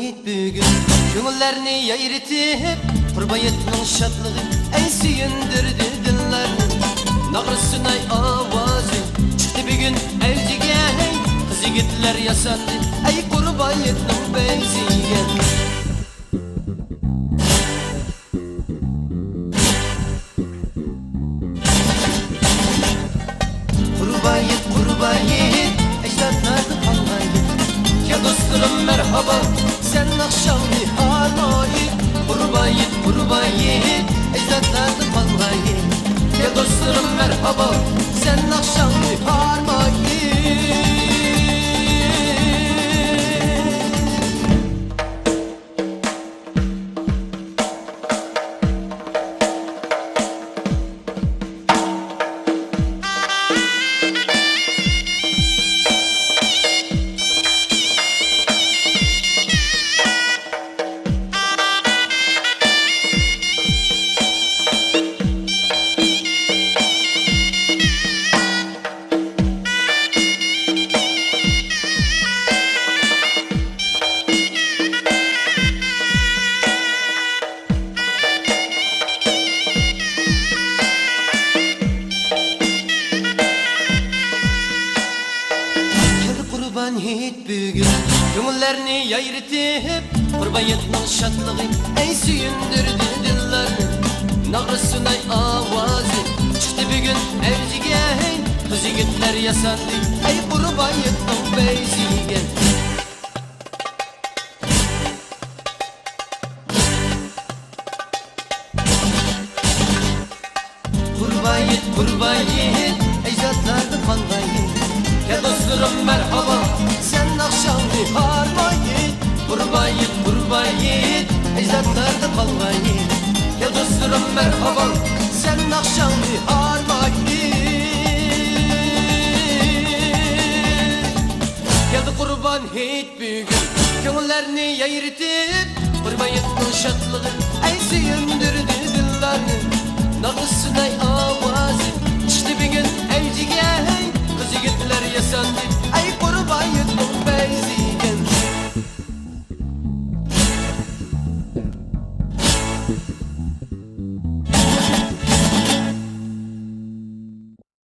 hit bugün Köngüllerini yayritip Kurbayetinin şatlığı Ey süyündürdü dillerni Nağrısınay avazı Çıktı bir gün evcige Kız yigitler yasandı Ey kurbayetinin benziye Kurbayet ecdatlardı kalmayı Ya dostlarım merhaba sen akşamı harmayı Kurbayet ecdatlardı kalmayı Ya dostlarım merhaba sen akşamı harmayı Kurban hit bugün Köngüllerini yayritip Kurbayetinin şatlığı Ey süyündürdü dillerni Nağrısınay avazı Çıktı bir gün evcige Kız yigitler yasandı Ey kurbayetinin beyziye Kurbayet ecdatlardı kalmayı Ya dostlarım merhaba sen akşamı harmayı Kurbayet ecdatlardı kalmayı Ya dostlarım merhaba sen akşamı harmayı Ya da kurban hit bugün Köngüllerini yayritip Kurbayetinin şatlığı Ey süyündürdü dillerni